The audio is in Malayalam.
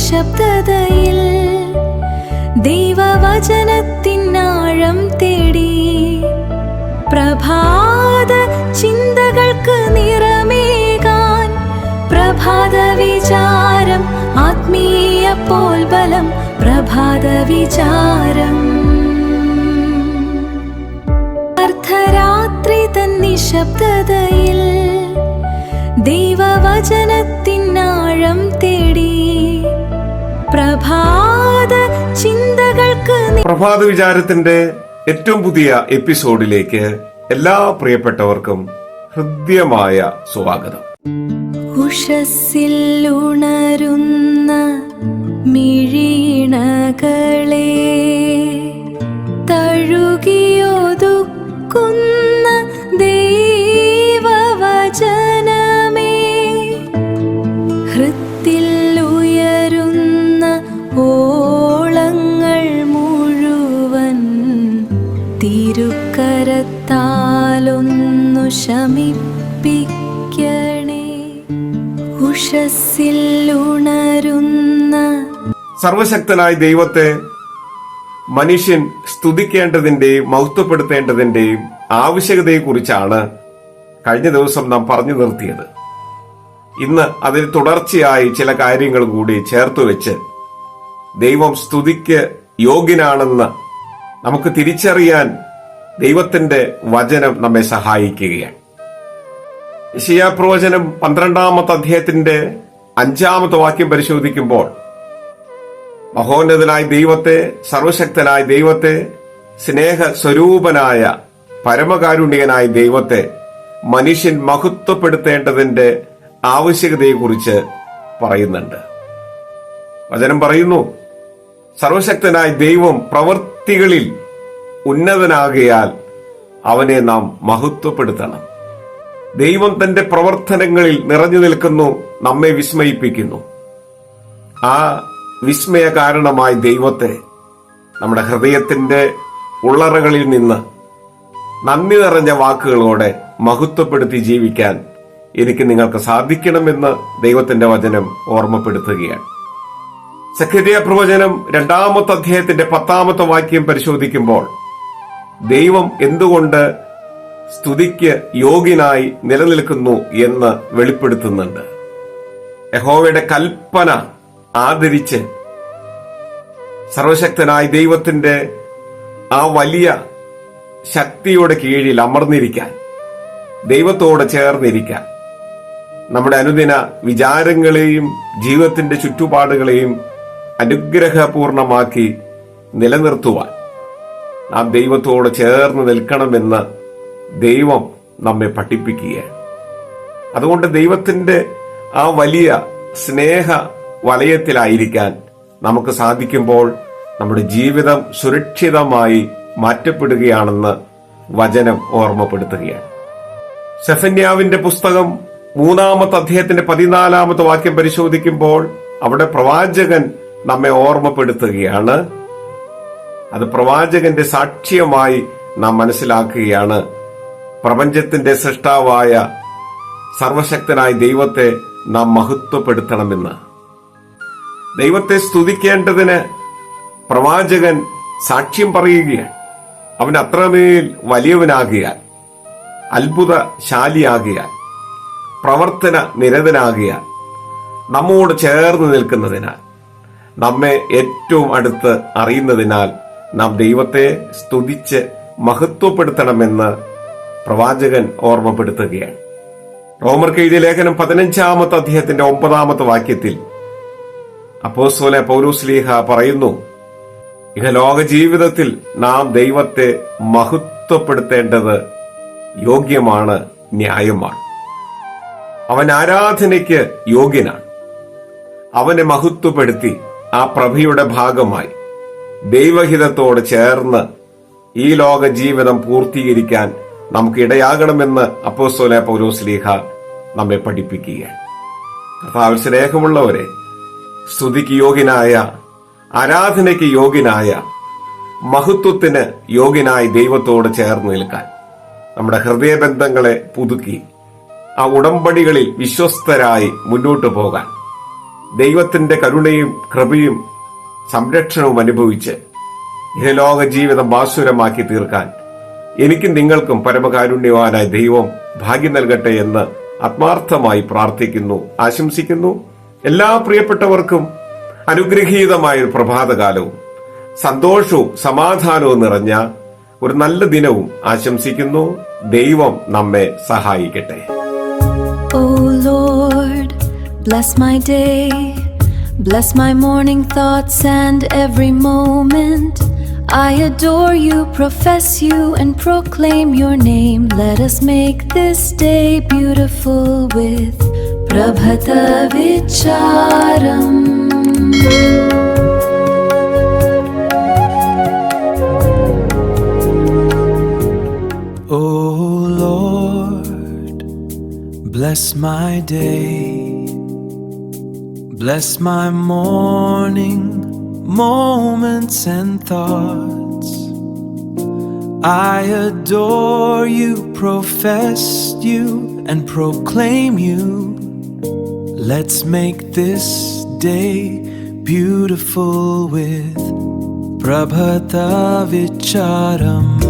നിശബ്ദതയിൽ ദൈവവചനത്തിനാഴം തേടി പ്രഭാത ചിന്തകൾക്ക് നിറമേകാൻ പ്രഭാത വിചാരം ആത്മീയ പോൽബലം പ്രഭാത വിചാരം അർദ്ധരാത്രി തൻ നിശബ്ദതയിൽ ദൈവവചനത്തിനാഴം തേടി പ്രഭാത ചിന്തകൾക്ക് പ്രഭാത വിചാരത്തിന്റെ ഏറ്റവും പുതിയ എപ്പിസോഡിലേക്ക് എല്ലാ പ്രിയപ്പെട്ടവർക്കും ഹൃദ്യമായ സ്വാഗതം. ഉഷസ്സിൽ ഉണരുന്ന മിഴിണകളെ തഴുകിയൊതുക്കുന്ന ദൈവവചനമേ, ഹൃത്തിൽ ഉയരുന്ന ഓളങ്ങൾ മുഴുവൻ തിരുക്കരത്താലൊന്നു ശമിപ്പിക്കണേ. ഉഷസ്സിൽ ഉണരുന്ന സർവശക്തനായ ദൈവത്തെ മനുഷ്യൻ സ്തുതിക്കേണ്ടതിന്റെയും മഹത്വപ്പെടുത്തേണ്ടതിന്റെയും ആവശ്യകതയെക്കുറിച്ചാണ് കഴിഞ്ഞ ദിവസം നാം പറഞ്ഞു നിർത്തിയത്. ഇന്ന് അതിൽ തുടർച്ചയായി ചില കാര്യങ്ങൾ കൂടി ചേർത്തുവെച്ച് ദൈവം സ്തുതിക്ക് യോഗ്യനാണെന്ന് നമുക്ക് തിരിച്ചറിയാൻ ദൈവത്തിന്റെ വചനം നമ്മെ സഹായിക്കുകയാണ്. യെശയ്യാപ്രവചനം 12-ാമത്തെ അധ്യായത്തിന്റെ 5-ാമത്തെ വാക്യം പരിശോധിക്കുമ്പോൾ മഹോന്നതനായ ദൈവത്തെ, സർവശക്തനായ ദൈവത്തെ, സ്നേഹ സ്വരൂപനായ പരമകാരുണ്യനായ ദൈവത്തെ മനുഷ്യൻ മഹത്വപ്പെടുത്തേണ്ടതിന്റെ ആവശ്യകതയെക്കുറിച്ച് പറയുന്നുണ്ട്. വചനം പറയുന്നു, സർവശക്തനായ ദൈവം പ്രവൃത്തികളിൽ ഉന്നതനാകയാൽ അവനെ നാം മഹത്വപ്പെടുത്തണം. ദൈവം തന്റെ പ്രവർത്തനങ്ങളിൽ നിറഞ്ഞു നിൽക്കുന്നു, നമ്മെ വിസ്മയിപ്പിക്കുന്നു. ആ വിസ്മയ കാരണമായ ദൈവത്തെ നമ്മുടെ ഹൃദയത്തിന്റെ ഉള്ളറകളിൽ നിന്ന് നന്ദി നിറഞ്ഞ വാക്കുകളോടെ മഹത്വപ്പെടുത്തി ജീവിക്കാൻ എനിക്ക് നിങ്ങൾക്ക് സാധിക്കണമെന്ന് ദൈവത്തിന്റെ വചനം ഓർമ്മപ്പെടുത്തുകയാണ്. സഖരിയ പ്രവചനം 2-ാമത്തെ അധ്യായത്തിന്റെ 10-ാമത്തെ വാക്യം പരിശോധിക്കുമ്പോൾ ദൈവം എന്തുകൊണ്ട് സ്തുതിക്ക് യോഗ്യനായി നിലനിൽക്കുന്നു എന്ന് വെളിപ്പെടുത്തുന്നുണ്ട്. യഹോവയുടെ കൽപ്പന ആദരിച്ച് സർവശക്തനായ ദൈവത്തിന്റെ ആ വലിയ ശക്തിയുടെ കീഴിൽ അമർന്നിരിക്കാൻ, ദൈവത്തോട് ചേർന്നിരിക്കാൻ, നമ്മുടെ അനുദിന വിചാരങ്ങളെയും ജീവിതത്തിന്റെ ചുറ്റുപാടുകളെയും അനുഗ്രഹപൂർണമാക്കി നിലനിർത്തുവാൻ നാം ദൈവത്തോട് ചേർന്ന് നിൽക്കണമെന്ന് ദൈവം നമ്മെ പഠിപ്പിക്കുകയാണ്. അതുകൊണ്ട് ദൈവത്തിന്റെ ആ വലിയ സ്നേഹ വലയത്തിലായിരിക്കാൻ നമുക്ക് സാധിക്കുമ്പോൾ നമ്മുടെ ജീവിതം സുരക്ഷിതമായി മാറ്റപ്പെടുകയാണെന്ന് വചനം ഓർമ്മപ്പെടുത്തുകയാണ്. സെഫന്യാവിന്റെ പുസ്തകം 3-ാമത്തെ അധ്യായത്തിന്റെ 14-ാമത്തെ വാക്യം പരിശോധിക്കുമ്പോൾ അവിടെ പ്രവാചകൻ നമ്മെ ഓർമ്മപ്പെടുത്തുകയാണ്. അത് പ്രവാചകന്റെ സാക്ഷ്യമായി നാം മനസ്സിലാക്കുകയാണ്. പ്രപഞ്ചത്തിന്റെ സൃഷ്ടാവായ സർവശക്തനായ ദൈവത്തെ നാം മഹത്വപ്പെടുത്തണമെന്ന്. ദൈവത്തെ സ്തുതിക്കേണ്ടതിന് പ്രവാചകൻ സാക്ഷ്യം പറയുകയാണ്. അവൻ അത്രമേൽ വലിയവനാകിയാൽ, അത്ഭുതശാലിയാകിയാൽ, പ്രവർത്തന നിരതനാകിയാൽ, നമ്മോട് ചേർന്ന് നിൽക്കുന്നതിനാൽ, നമ്മെ ഏറ്റവും അടുത്ത് അറിയുന്നതിനാൽ നാം ദൈവത്തെ സ്തുതിച്ച് മഹത്വപ്പെടുത്തണമെന്ന് പ്രവാചകൻ ഓർമ്മപ്പെടുത്തുകയാണ്. റോമർക്ക് എഴുതിയ ലേഖനം 15-ാമത്തെ അധ്യായത്തിന്റെ 9-ാമത്തെ വാക്യത്തിൽ അപ്പോസ്തലനായ പൗലോസ്ലീഹ പറയുന്നു, ഇഹലോക ജീവിതത്തിൽ നാം ദൈവത്തെ മഹത്വപ്പെടുത്തേണ്ടത് യോഗ്യമാണ്, ന്യായമാണ്. അവൻ ആരാധനയ്ക്ക് യോഗ്യനാണ്. അവനെ മഹത്വപ്പെടുത്തി ആ പ്രഭയുടെ ഭാഗമായി ദൈവഹിതത്തോട് ചേർന്ന് ഈ ലോക ജീവിതം പൂർത്തീകരിക്കാൻ നമുക്ക് ഇടയാകണമെന്ന് അപ്പോസ്തലനായ പൗലോസ്ലീഹ നമ്മെ പഠിപ്പിക്കുകയാണ്. കർത്താവിൽ സ്നേഹമുള്ളവരെ, സ്തുതിക്ക് യോഗ്യനായ, ആരാധനയ്ക്ക് യോഗ്യനായ, മഹത്വത്തിന് യോഗ്യനായ ദൈവത്തോട് ചേർന്ന് നിൽക്കാൻ നമ്മുടെ ഹൃദയബന്ധങ്ങളെ പുതുക്കി ആ ഉടമ്പടികളിൽ വിശ്വസ്തരായി മുന്നോട്ടു പോകാൻ ദൈവത്തിന്റെ കരുണയും കൃപയും സംരക്ഷണവും അനുഭവിച്ച് ഇഹലോക ജീവിതം ഭാസുരമാക്കി തീർക്കാൻ എനിക്കും നിങ്ങൾക്കും പരമകാരുണ്യവാനായ ദൈവം ഭാഗ്യം നൽകട്ടെ എന്ന് ആത്മാർത്ഥമായി പ്രാർത്ഥിക്കുന്നു, ആശംസിക്കുന്നു. എല്ലാ പ്രിയപ്പെട്ടവർക്കും അനുഗ്രഹീതമായ ഒരു പ്രഭാതകാലവും സന്തോഷവും സമാധാനവും നിറഞ്ഞ ഒരു നല്ല ദിനവും ആശംസിക്കുന്നു. ദൈവം നമ്മെ സഹായിക്കട്ടെ. O Lord, bless my day, bless my morning thoughts and every moment. I adore you, profess you, and proclaim your name. Let us make this day beautiful with Prabhata Vicharam. Oh Lord, bless my day, bless my morning moments and thoughts. I adore you, profess you, and proclaim you. Let's make this day beautiful with Prabhata Vicharam.